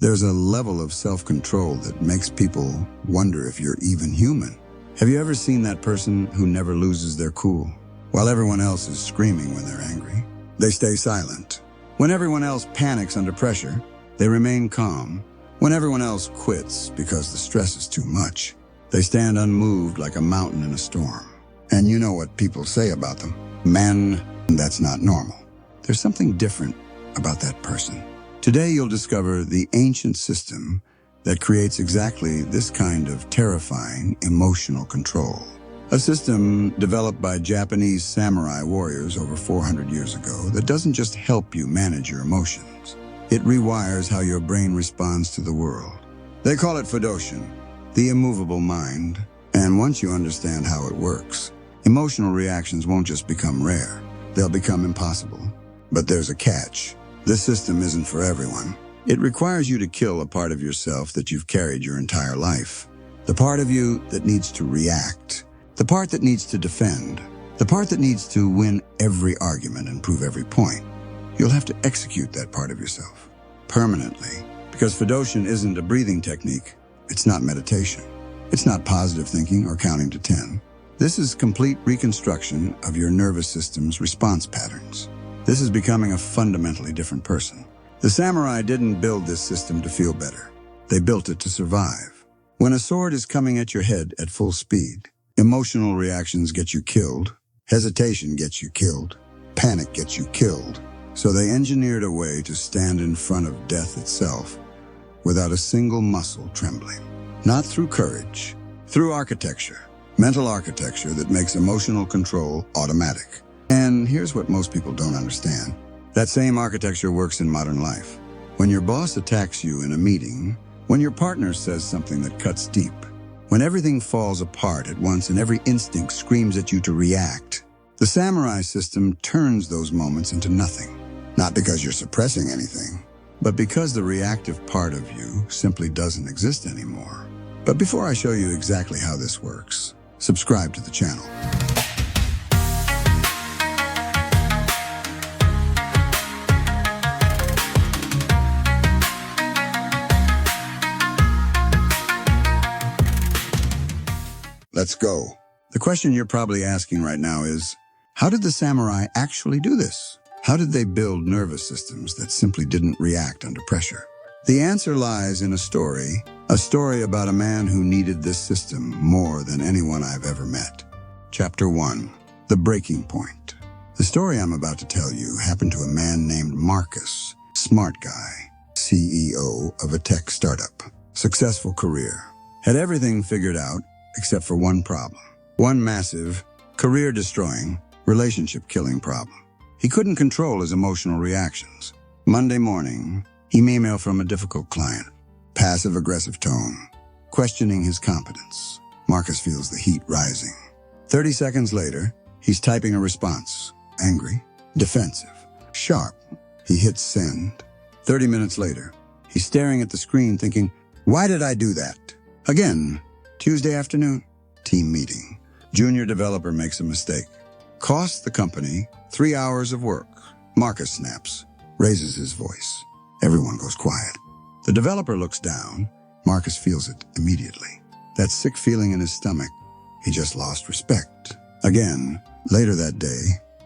There's a level of self-control that makes people wonder if you're even human. Have you ever seen that person who never loses their cool? While everyone else is screaming when they're angry, they stay silent. When everyone else panics under pressure, they remain calm. When everyone else quits because the stress is too much, they stand unmoved like a mountain in a storm. And you know what people say about them. Man, that's not normal. There's something different about that person. Today you'll discover the ancient system that creates exactly this kind of terrifying emotional control. A system developed by Japanese samurai warriors over 400 years ago that doesn't just help you manage your emotions. It rewires how your brain responds to the world. They call it Fudoshin, the immovable mind. And once you understand how it works, emotional reactions won't just become rare, they'll become impossible. But there's a catch. This system isn't for everyone. It requires you to kill a part of yourself that you've carried your entire life. The part of you that needs to react. The part that needs to defend. The part that needs to win every argument and prove every point. You'll have to execute that part of yourself permanently, because Fudoshin isn't a breathing technique. It's not meditation. It's not positive thinking or counting to 10. This is complete reconstruction of your nervous system's response patterns. This is becoming a fundamentally different person. The samurai didn't build this system to feel better. They built it to survive. When a sword is coming at your head at full speed, emotional reactions get you killed, hesitation gets you killed, panic gets you killed. So they engineered a way to stand in front of death itself without a single muscle trembling. Not through courage, through architecture, mental architecture that makes emotional control automatic. And here's what most people don't understand. That same architecture works in modern life. When your boss attacks you in a meeting, when your partner says something that cuts deep, when everything falls apart at once and every instinct screams at you to react, the samurai system turns those moments into nothing. Not because you're suppressing anything, but because the reactive part of you simply doesn't exist anymore. But before I show you exactly how this works, subscribe to the channel. Let's go. The question you're probably asking right now is, how did the samurai actually do this? How did they build nervous systems that simply didn't react under pressure? The answer lies in a story about a man who needed this system more than anyone I've ever met. Chapter 1, The Breaking Point. The story I'm about to tell you happened to a man named Marcus, smart guy, CEO of a tech startup, successful career, had everything figured out except for one problem, one massive, career-destroying, relationship-killing problem. He couldn't control his emotional reactions. Monday morning, email from a difficult client, passive-aggressive tone, questioning his competence. Marcus feels the heat rising. 30 seconds later, he's typing a response, angry, defensive, sharp. He hits send. 30 minutes later, he's staring at the screen thinking, why did I do that? Again, Tuesday afternoon, team meeting. Junior developer makes a mistake. Costs the company 3 hours of work. Marcus snaps, raises his voice. Everyone goes quiet. The developer looks down. Marcus feels it immediately. That sick feeling in his stomach. He just lost respect. Again, later that day,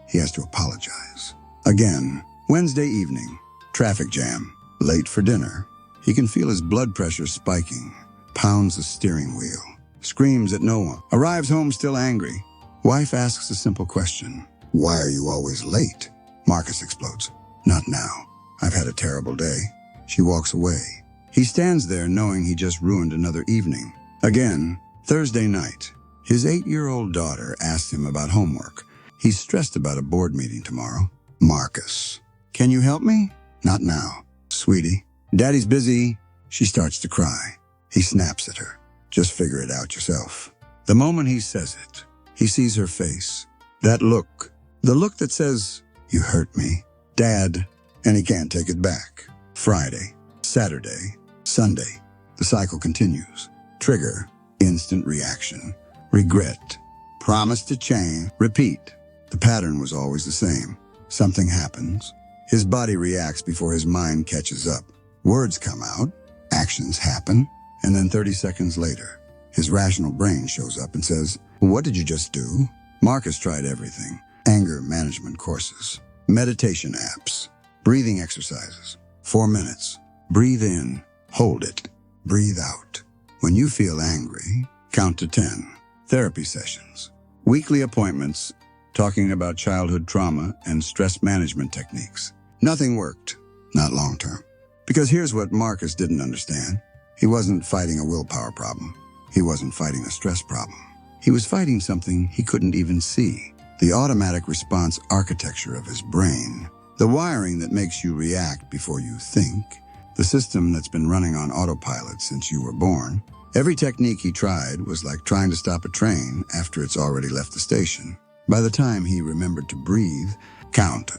he has to apologize. Again, Wednesday evening, traffic jam, late for dinner. He can feel his blood pressure spiking, pounds the steering wheel, screams at no one, arrives home still angry. Wife asks a simple question. Why are you always late? Marcus explodes. Not now. I've had a terrible day. She walks away. He stands there knowing he just ruined another evening. Again, Thursday night. His 8-year-old daughter asks him about homework. He's stressed about a board meeting tomorrow. Marcus, can you help me? Not now. Sweetie, Daddy's busy. She starts to cry. He snaps at her. Just figure it out yourself. The moment he says it, he sees her face. That look, the look that says, you hurt me, Dad, and he can't take it back. Friday, Saturday, Sunday. The cycle continues. Trigger, instant reaction. Regret, promise to change, repeat. The pattern was always the same. Something happens. His body reacts before his mind catches up. Words come out. Actions happen, and then 30 seconds later, his rational brain shows up and says, "What did you just do?" Marcus tried everything: anger management courses, meditation apps, breathing exercises. 4 minutes. Breathe in, hold it, breathe out. When you feel angry, count to 10. Therapy sessions, weekly appointments, talking about childhood trauma and stress management techniques. Nothing worked, not long term. Because here's what Marcus didn't understand. He wasn't fighting a willpower problem. He wasn't fighting a stress problem. He was fighting something he couldn't even see. The automatic response architecture of his brain. The wiring that makes you react before you think. The system that's been running on autopilot since you were born. Every technique he tried was like trying to stop a train after it's already left the station. By the time he remembered to breathe, count,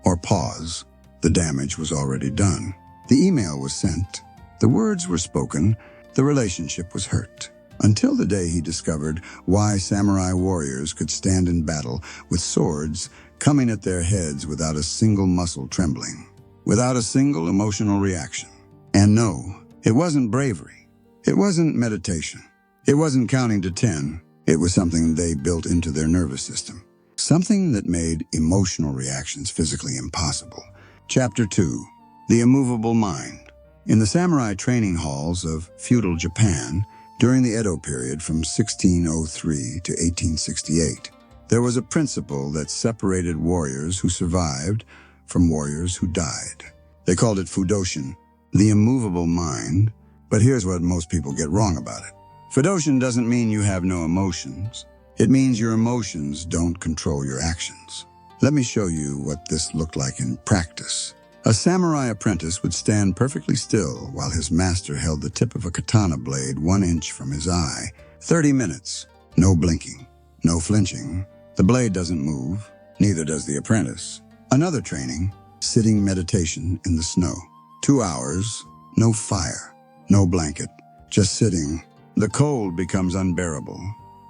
or pause, the damage was already done. The email was sent. The words were spoken. The relationship was hurt. Until the day he discovered why samurai warriors could stand in battle with swords coming at their heads without a single muscle trembling, without a single emotional reaction. And no, it wasn't bravery. It wasn't meditation. It wasn't counting to 10. It was something they built into their nervous system. Something that made emotional reactions physically impossible. Chapter 2. The Immovable Mind. In the samurai training halls of feudal Japan, during the Edo period from 1603 to 1868, there was a principle that separated warriors who survived from warriors who died. They called it Fudoshin, the immovable mind, but here's what most people get wrong about it. Fudoshin doesn't mean you have no emotions. It means your emotions don't control your actions. Let me show you what this looked like in practice. A samurai apprentice would stand perfectly still while his master held the tip of a katana blade 1 inch from his eye. 30 minutes. No blinking. No flinching. The blade doesn't move. Neither does the apprentice. Another training. Sitting meditation in the snow. 2 hours. No fire. No blanket. Just sitting. The cold becomes unbearable.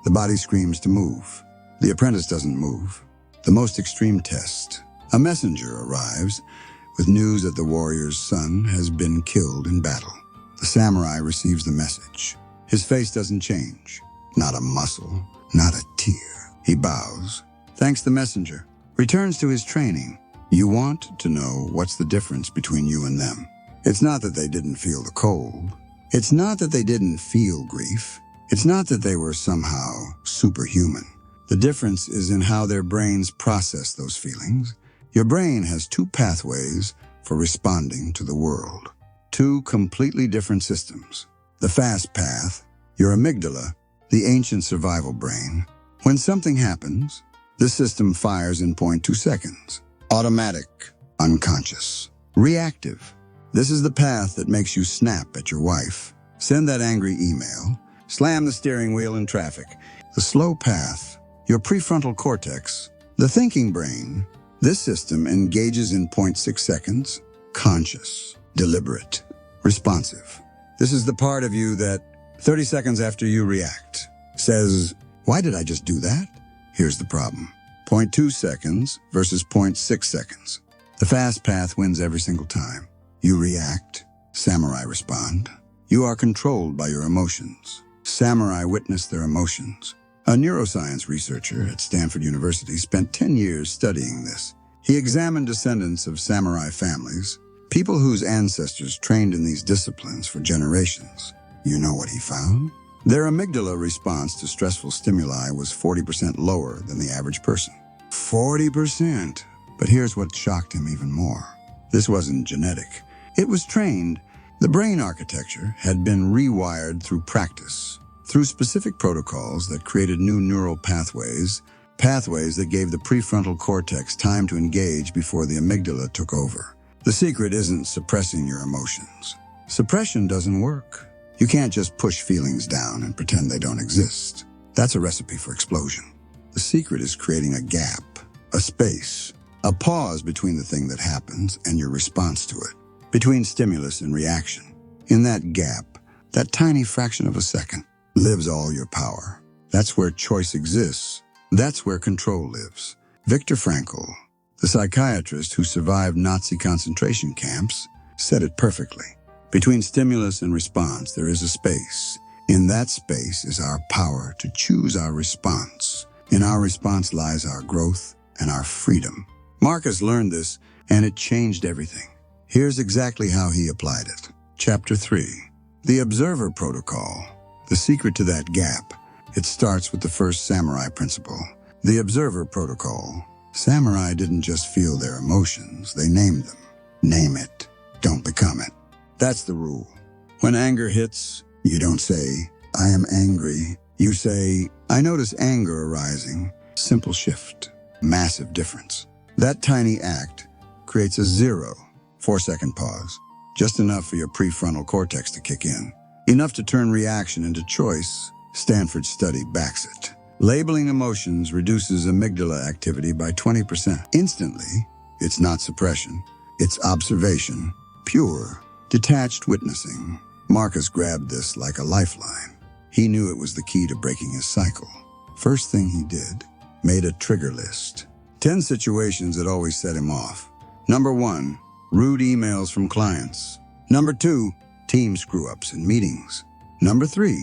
The body screams to move. The apprentice doesn't move. The most extreme test. A messenger arrives with news that the warrior's son has been killed in battle. The samurai receives the message. His face doesn't change. Not a muscle, not a tear. He bows, thanks the messenger, returns to his training. You want to know what's the difference between you and them. It's not that they didn't feel the cold. It's not that they didn't feel grief. It's not that they were somehow superhuman. The difference is in how their brains process those feelings. Your brain has 2 pathways for responding to the world. 2 completely different systems. The fast path, your amygdala, the ancient survival brain. When something happens, this system fires in 0.2 seconds. Automatic, unconscious. Reactive. This is the path that makes you snap at your wife, send that angry email, slam the steering wheel in traffic. The slow path, your prefrontal cortex, the thinking brain. This system engages in 0.6 seconds, conscious, deliberate, responsive. This is the part of you that, 30 seconds after you react, says, "Why did I just do that?" Here's the problem. 0.2 seconds versus 0.6 seconds. The fast path wins every single time. You react, samurai respond. You are controlled by your emotions. Samurai witness their emotions. A neuroscience researcher at Stanford University spent 10 years studying this. He examined descendants of samurai families, people whose ancestors trained in these disciplines for generations. You know what he found? Their amygdala response to stressful stimuli was 40% lower than the average person. 40%! But here's what shocked him even more. This wasn't genetic. It was trained. The brain architecture had been rewired through practice, through specific protocols that created new neural pathways that gave the prefrontal cortex time to engage before the amygdala took over. The secret isn't suppressing your emotions. Suppression doesn't work. You can't just push feelings down and pretend they don't exist. That's a recipe for explosion. The secret is creating a gap, a space, a pause between the thing that happens and your response to it, between stimulus and reaction. In that gap, that tiny fraction of a second, lives all your power. That's where choice exists. That's where control lives. Viktor Frankl, the psychiatrist who survived Nazi concentration camps, said it perfectly. Between stimulus and response, there is a space. In that space is our power to choose our response. In our response lies our growth and our freedom. Marcus learned this, and it changed everything. Here's exactly how he applied it. Chapter 3. The Observer Protocol. The secret to that gap. It starts with the first samurai principle. The Observer Protocol. Samurai didn't just feel their emotions, they named them. Name it, don't become it. That's the rule. When anger hits, you don't say, I am angry. You say, I notice anger arising. Simple shift. Massive difference. That tiny act creates a 0, 4-second pause. Just enough for your prefrontal cortex to kick in. Enough to turn reaction into choice. Stanford's study backs it. Labeling emotions reduces amygdala activity by 20%. Instantly, it's not suppression. It's observation. Pure, detached witnessing. Marcus grabbed this like a lifeline. He knew it was the key to breaking his cycle. First thing he did, made a trigger list. 10 situations that always set him off. Number 1, rude emails from clients. Number 2, team screw-ups in meetings. Number 3,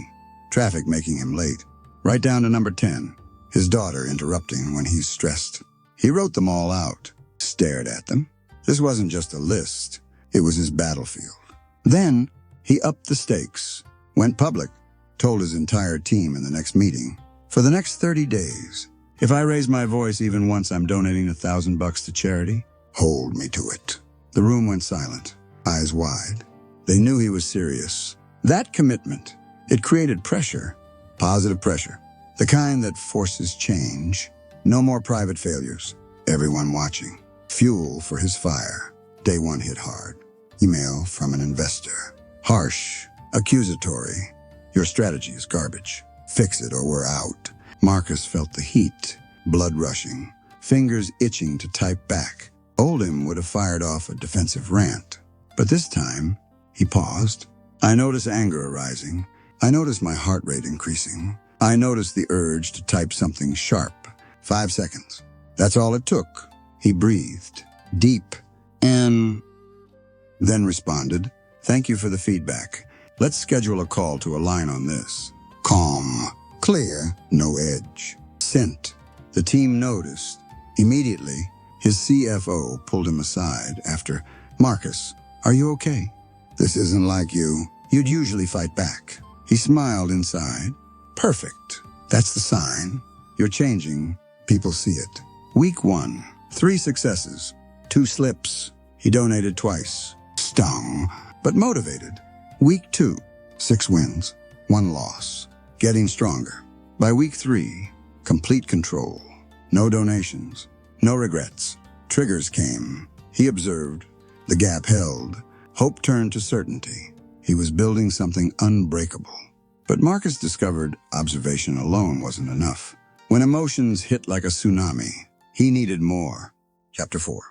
traffic making him late. Right down to number 10, his daughter interrupting when he's stressed. He wrote them all out, stared at them. This wasn't just a list, it was his battlefield. Then, he upped the stakes, went public, told his entire team in the next meeting, for the next 30 days, if I raise my voice even once, I'm donating $1,000 to charity. Hold me to it. The room went silent, eyes wide. They knew he was serious. That commitment, it created pressure, positive pressure, the kind that forces change. No more private failures, everyone watching. Fuel for his fire. Day 1 hit hard. Email from an investor. Harsh, accusatory. Your strategy is garbage. Fix it or we're out. Marcus felt the heat, blood rushing, fingers itching to type back. Oldham would have fired off a defensive rant. But this time, he paused. I noticed anger arising. I noticed my heart rate increasing. I noticed the urge to type something sharp. 5 seconds. That's all it took. He breathed, deep, and then responded, thank you for the feedback. Let's schedule a call to align on this. Calm, clear, no edge. Sent. The team noticed. Immediately, his CFO pulled him aside after, Marcus, are you okay? This isn't like you. You'd usually fight back. He smiled inside. Perfect. That's the sign. You're changing. People see it. Week 1, 3 successes, 2 slips. He donated twice. Stung, but motivated. Week 2, 6 wins, 1 loss. Getting stronger. By week 3, complete control. No donations. No regrets. Triggers came. He observed. The gap held. Hope turned to certainty. He was building something unbreakable. But Marcus discovered observation alone wasn't enough. When emotions hit like a tsunami, he needed more. Chapter 4.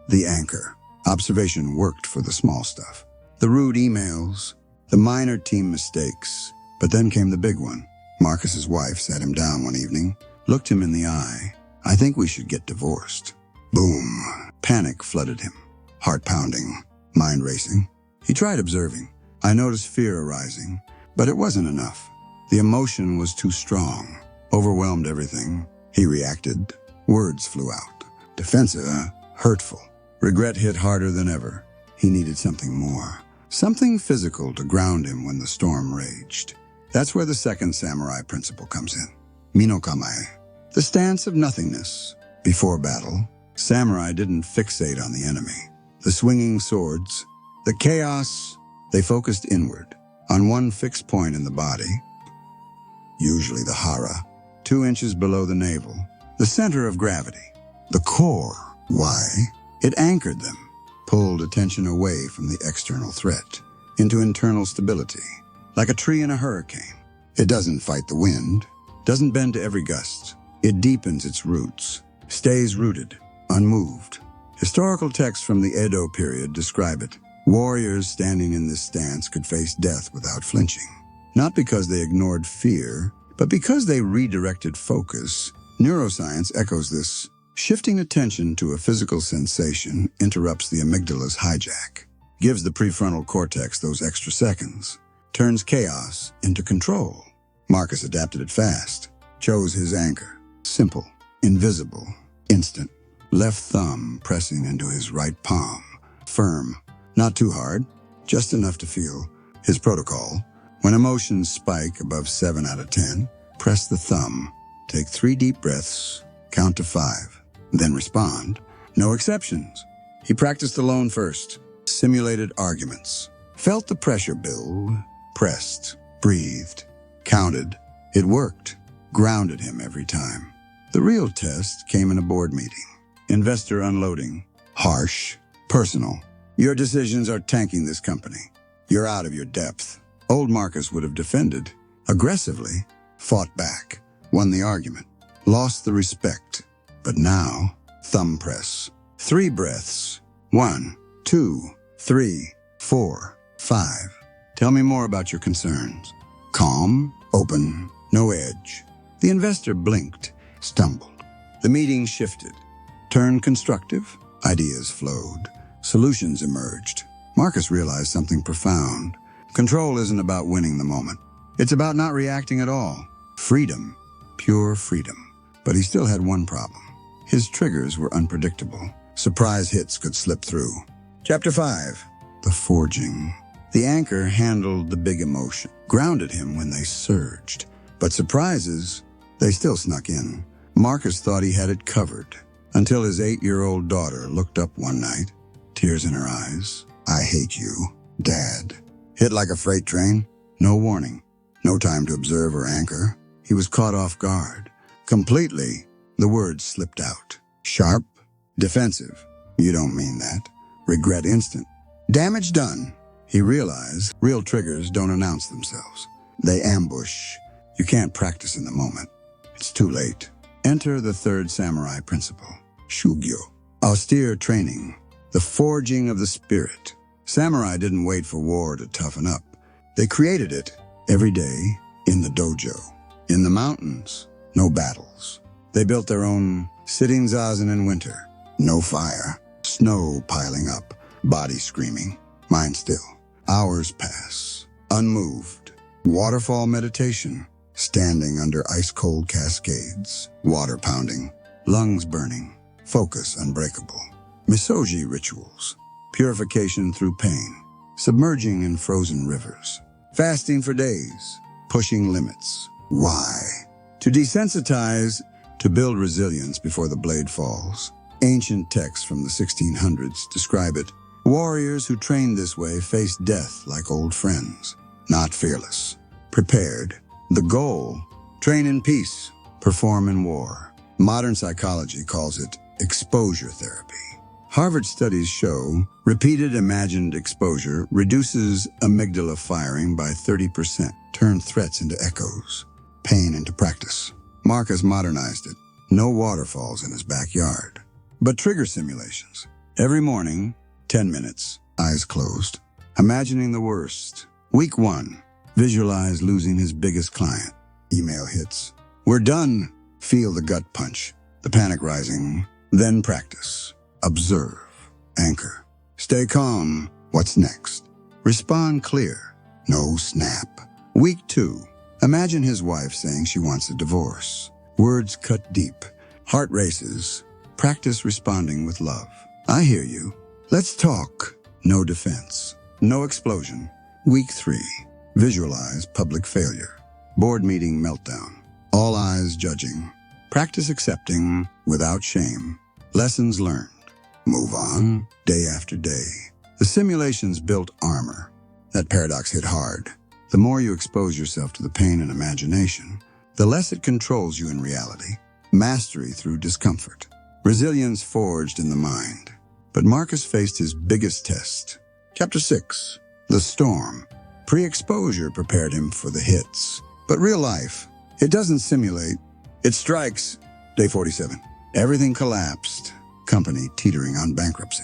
The anchor. Observation worked for the small stuff. The rude emails, the minor team mistakes. But then came the big one. Marcus's wife sat him down one evening, looked him in the eye. I think we should get divorced. Boom. Panic flooded him. Heart pounding, mind racing. He tried observing. I noticed fear arising, but it wasn't enough. The emotion was too strong. Overwhelmed everything. He reacted. Words flew out. Defensive, hurtful. Regret hit harder than ever. He needed something more. Something physical to ground him when the storm raged. That's where the second samurai principle comes in. Minokamae. The stance of nothingness. Before battle, samurai didn't fixate on the enemy. The swinging swords, the chaos, they focused inward, on one fixed point in the body, usually the hara, 2 inches below the navel, the center of gravity, the core. Why? It anchored them, pulled attention away from the external threat, into internal stability, like a tree in a hurricane. It doesn't fight the wind, doesn't bend to every gust. It deepens its roots, stays rooted, unmoved. Historical texts from the Edo period describe it. Warriors standing in this stance could face death without flinching. Not because they ignored fear, but because they redirected focus. Neuroscience echoes this. Shifting attention to a physical sensation interrupts the amygdala's hijack. gives the prefrontal cortex those extra seconds, turns chaos into control. Marcus adapted it fast, chose his anchor. Simple, invisible, instant. Left thumb pressing into his right palm. Firm, not too hard, just enough to feel. His protocol: when emotions spike above 7 out of 10, press the thumb, take 3 deep breaths, count to 5, then respond. No exceptions. He practiced alone first, simulated arguments, felt the pressure build, pressed, breathed, counted. It worked, grounded him every time. The real test came in a board meeting. Investor unloading, harsh, personal. Your decisions are tanking this company. You're out of your depth. Old Marcus would have defended, aggressively, fought back, won the argument, lost the respect. But now, thumb press. 3 breaths. 1, 2, 3, 4, 5. Tell me more about your concerns. Calm, open, no edge. The investor blinked, stumbled. The meeting shifted. Turned constructive. Ideas flowed. Solutions emerged. Marcus realized something profound. Control isn't about winning the moment. It's about not reacting at all. Freedom. Pure freedom. But he still had one problem. His triggers were unpredictable. Surprise hits could slip through. Chapter 5. The forging. The anchor handled the big emotion, grounded him when they surged. But surprises, they still snuck in. Marcus thought he had it covered, until his 8-year-old daughter looked up one night, tears in her eyes. "I hate you, Dad." Hit like a freight train. No warning. No time to observe or anchor. He was caught off guard. Completely, the words slipped out. Sharp, defensive. "You don't mean that." Regret instant. Damage done. He realized real triggers don't announce themselves. They ambush. You can't practice in the moment. It's too late. Enter the third samurai principle, Shugyo. Austere training, the forging of the spirit. Samurai didn't wait for war to toughen up. They created it every day in the dojo. In the mountains, no battles. They built their own sitting zazen in winter. No fire, snow piling up, body screaming, mind still. Hours pass, unmoved. Waterfall meditation, standing under ice-cold cascades, water pounding, lungs burning, focus unbreakable. Misogi rituals, purification through pain, submerging in frozen rivers, fasting for days, pushing limits. Why? To desensitize, to build resilience before the blade falls. Ancient texts from the 1600s describe it. Warriors who trained this way faced death like old friends, not fearless. Prepared. The goal: train in peace, perform in war. Modern psychology calls it exposure therapy. Harvard studies show repeated imagined exposure reduces amygdala firing by 30%, turn threats into echoes, pain into practice. Marcus modernized it. No waterfalls in his backyard, but trigger simulations. Every morning, 10 minutes, eyes closed, imagining the worst. Week 1. Visualize losing his biggest client. Email hits. "We're done." Feel the gut punch, the panic rising. Then practice. Observe. Anchor. Stay calm. What's next? Respond clear. No snap. Week 2. Imagine his wife saying she wants a divorce. Words cut deep. Heart races. Practice responding with love. "I hear you. Let's talk." No defense. No explosion. Week 3. Visualize public failure. Board meeting meltdown. All eyes judging. Practice accepting without shame. Lessons learned. Move on, day after day. The simulations built armor. That paradox hit hard. The more you expose yourself to the pain and imagination, the less it controls you in reality. Mastery through discomfort. Resilience forged in the mind. But Marcus faced his biggest test. Chapter 6. The storm. Pre-exposure prepared him for the hits. But real life, it doesn't simulate. It strikes. Day 47. Everything collapsed. Company teetering on bankruptcy.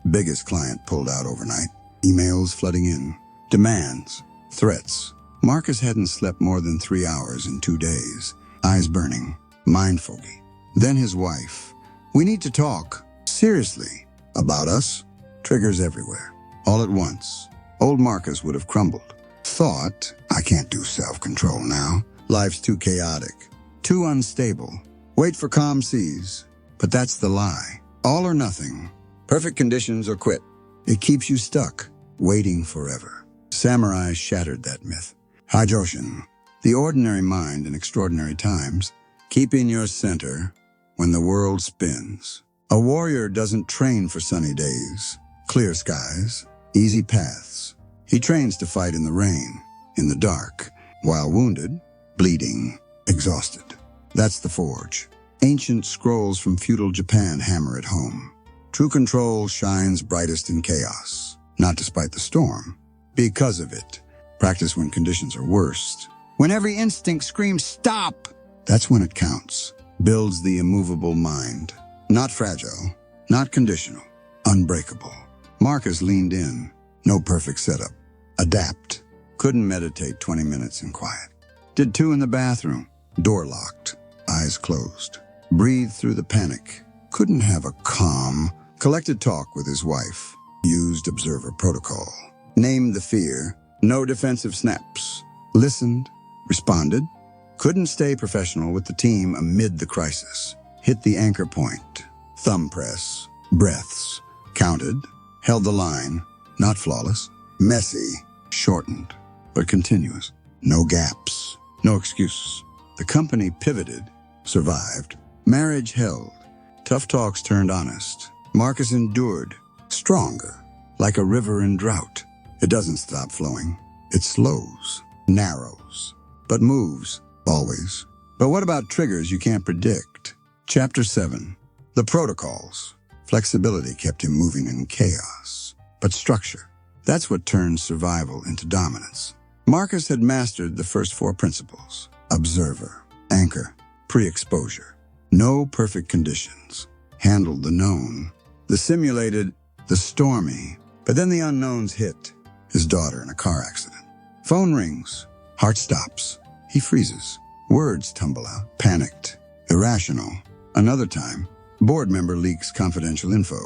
Biggest client pulled out overnight. Emails flooding in. Demands. Threats. Marcus hadn't slept more than 3 hours in 2 days. Eyes burning. Mind foggy. Then his wife. "We need to talk. Seriously. About us?" Triggers everywhere. all at once. Old Marcus would have crumbled. Thought, I can't do self-control now. Life's too chaotic, too unstable. Wait for calm seas. But that's the lie. All or nothing. Perfect conditions or quit. It keeps you stuck, waiting forever. Samurai shattered that myth. Fudoshin, the ordinary mind in extraordinary times, keeping your center when the world spins. A warrior doesn't train for sunny days, clear skies, easy paths. He trains to fight in the rain, in the dark, while wounded, bleeding, exhausted. That's the forge. Ancient scrolls from feudal Japan hammer it home. True control shines brightest in chaos, not despite the storm, because of it. Practice when conditions are worst. When every instinct screams, stop! That's when it counts. Builds the immovable mind. Not fragile, not conditional, unbreakable. Marcus leaned in. No perfect setup. Adapt. Couldn't meditate 20 minutes in quiet. Did 2 in the bathroom. Door locked. Eyes closed. Breathed through the panic. Couldn't have a calm, collected talk with his wife. Used observer protocol. Named the fear. No defensive snaps. Listened. Responded. Couldn't stay professional with the team amid the crisis. Hit the anchor point. Thumb press. Breaths. Counted. Held the line. Not flawless. Messy. Shortened. But continuous. No gaps. No excuses. The company pivoted. Survived. Marriage held. Tough talks turned honest. Marcus endured. Stronger. Like a river in drought. It doesn't stop flowing. It slows. Narrows. But moves. Always. But what about triggers you can't predict? Chapter 7. The protocols. Flexibility kept him moving in chaos. But structure. That's what turns survival into dominance. Marcus had mastered the first 4 principles. Observer. Anchor. Pre-exposure. No perfect conditions. Handled the known. The simulated. The stormy. But then the unknowns hit. His daughter in a car accident. Phone rings. Heart stops. He freezes. Words tumble out. Panicked. Irrational. Another time, board member leaks confidential info.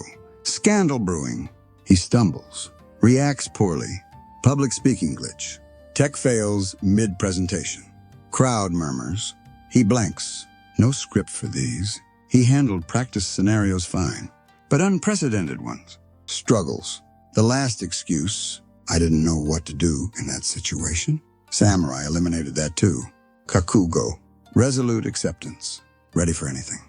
Scandal brewing. He stumbles. Reacts poorly. Public speaking glitch. Tech fails mid-presentation. Crowd murmurs. He blanks. No script for these. He handled practice scenarios fine, but unprecedented ones. Struggles. The last excuse, I didn't know what to do in that situation. Samurai eliminated that too. Kakugo. Resolute acceptance. Ready for anything.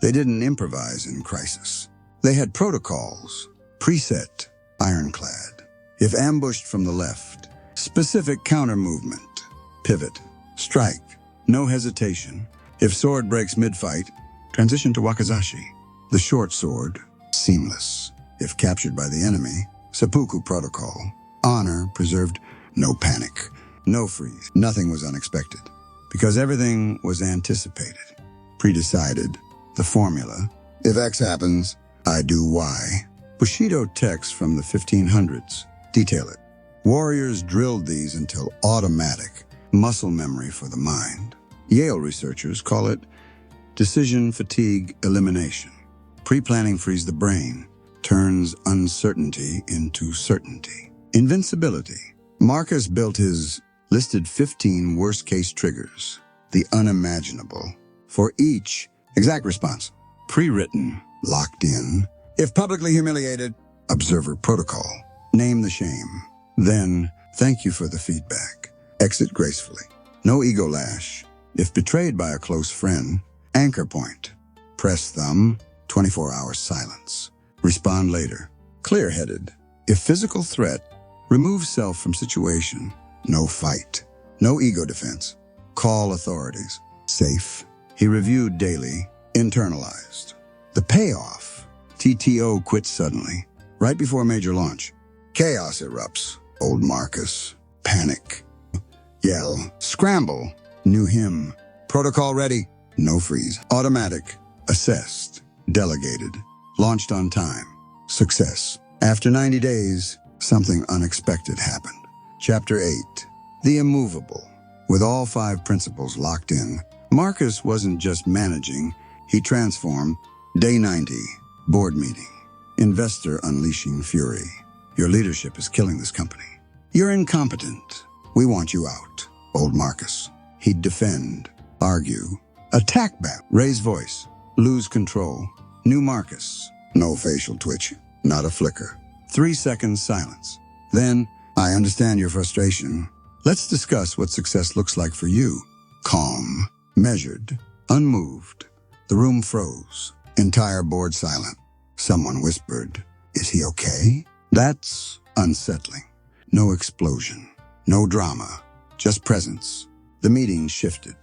They didn't improvise in crisis. They had protocols. Preset. Ironclad. If ambushed from the left, specific counter movement. Pivot. Strike. No hesitation. If sword breaks mid-fight, transition to wakizashi. The short sword. Seamless. If captured by the enemy, seppuku protocol. Honor preserved. No panic. No freeze. Nothing was unexpected. Because everything was anticipated. Predecided. The formula. If X happens, I do Y. Bushido texts from the 1500s. Detail it. Warriors drilled these until automatic. Muscle memory for the mind. Yale researchers call it decision fatigue elimination. Pre-planning frees the brain. Turns uncertainty into certainty. Invincibility. Marcus built his listed 15 worst-case triggers. The unimaginable. For each exact response. Pre-written. Locked in. If publicly humiliated, observer protocol. Name the shame. Then, thank you for the feedback. Exit gracefully. No ego lash. If betrayed by a close friend, anchor point. Press thumb, 24-hour silence. Respond later. Clear-headed. If physical threat, remove self from situation. No fight. No ego defense. Call authorities. Safe. He reviewed daily. Internalized. The payoff. TTO quits suddenly. Right before major launch. Chaos erupts. Old Marcus. Panic. Yell. Scramble. New him. Protocol ready. No freeze. Automatic. Assessed. Delegated. Launched on time. Success. After 90 days, something unexpected happened. Chapter 8. The Immovable. With all 5 principles locked in, Marcus wasn't just managing, he transformed. Day 90. Board meeting. Investor unleashing fury. Your leadership is killing this company. You're incompetent. We want you out. Old Marcus. He'd defend, argue, attack back, raise voice, lose control. New Marcus. No facial twitch, not a flicker. 3 seconds silence. Then, I understand your frustration. Let's discuss what success looks like for you. Calm, measured, unmoved. The room froze. Entire board silent. Someone whispered, "Is he okay?" That's unsettling. No explosion, no drama, just presence. The meeting shifted,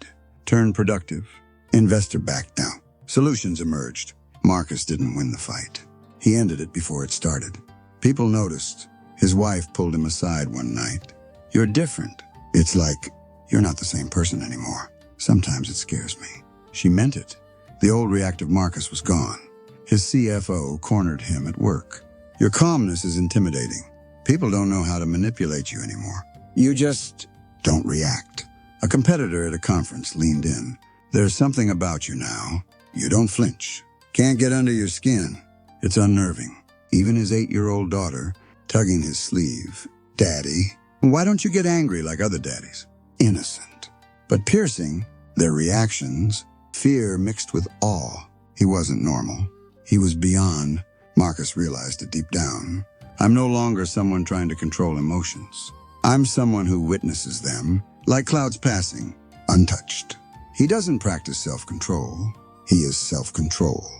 turned productive. Investor backed down. Solutions emerged. Marcus didn't win the fight. He ended it before it started. People noticed. His wife pulled him aside one night. "You're different." It's like, "You're not the same person anymore." Sometimes it scares me. She meant it. The old reactive Marcus was gone. His CFO cornered him at work. "Your calmness is intimidating. People don't know how to manipulate you anymore. You just don't react." A competitor at a conference leaned in. "There's something about you now. You don't flinch. Can't get under your skin." It's unnerving. Even his 8-year-old daughter, tugging his sleeve. "Daddy, why don't you get angry like other daddies?" Innocent. But piercing, their reactions, fear mixed with awe. He wasn't normal. He was beyond. Marcus realized it deep down. I'm no longer someone trying to control emotions. I'm someone who witnesses them, like clouds passing, untouched. He doesn't practice self-control. He is self-control.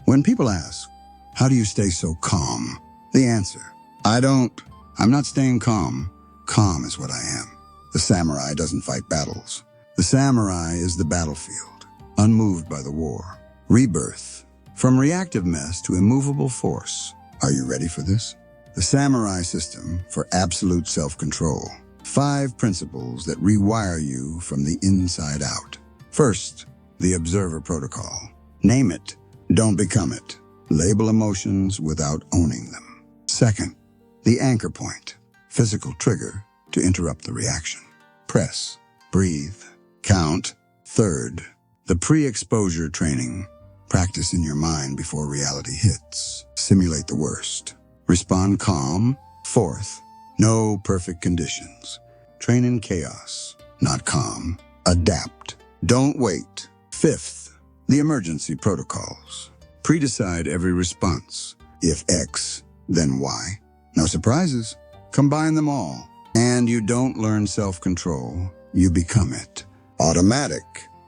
When people ask, "How do you stay so calm?" The answer, I'm not staying calm. Calm is what I am. The samurai doesn't fight battles. The samurai is the battlefield, unmoved by the war. Rebirth, from reactive mess to immovable force. Are you ready for this? The samurai system for absolute self-control. 5 principles that rewire you from the inside out. First, the observer protocol. Name it, don't become it. Label emotions without owning them. Second, the anchor point. Physical trigger to interrupt the reaction. Press, breathe, count. Third, the pre-exposure training. Practice in your mind before reality hits. Simulate the worst. Respond calm. Fourth, no perfect conditions. Train in chaos, not calm. Adapt. Don't wait. Fifth, the emergency protocols. Pre-decide every response. If X, then Y. No surprises. Combine them all. And you don't learn self-control. You become it. Automatic.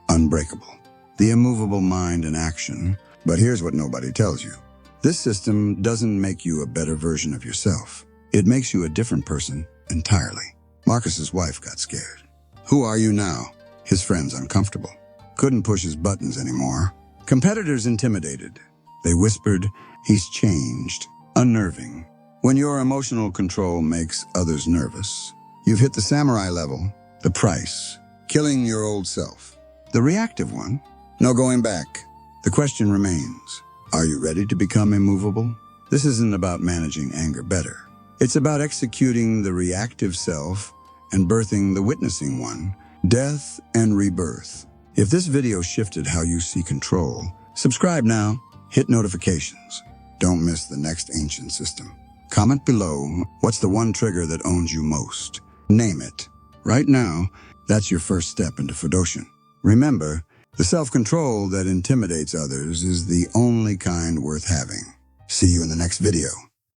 Unbreakable. The immovable mind in action. But here's what nobody tells you. This system doesn't make you a better version of yourself. It makes you a different person entirely. Marcus's wife got scared. Who are you now? His friends uncomfortable. Couldn't push his buttons anymore. Competitors intimidated. They whispered, "He's changed." Unnerving. When your emotional control makes others nervous, you've hit the samurai level. The price, killing your old self. The reactive one, no going back. The question remains, are you ready to become immovable? This isn't about managing anger better. It's about executing the reactive self and birthing the witnessing one. Death and rebirth. If this video shifted how you see control, subscribe now, hit notifications. Don't miss the next ancient system. Comment below, what's the one trigger that owns you most? Name it. Right now, that's your first step into Fudoshin. Remember, the self-control that intimidates others is the only kind worth having. See you in the next video.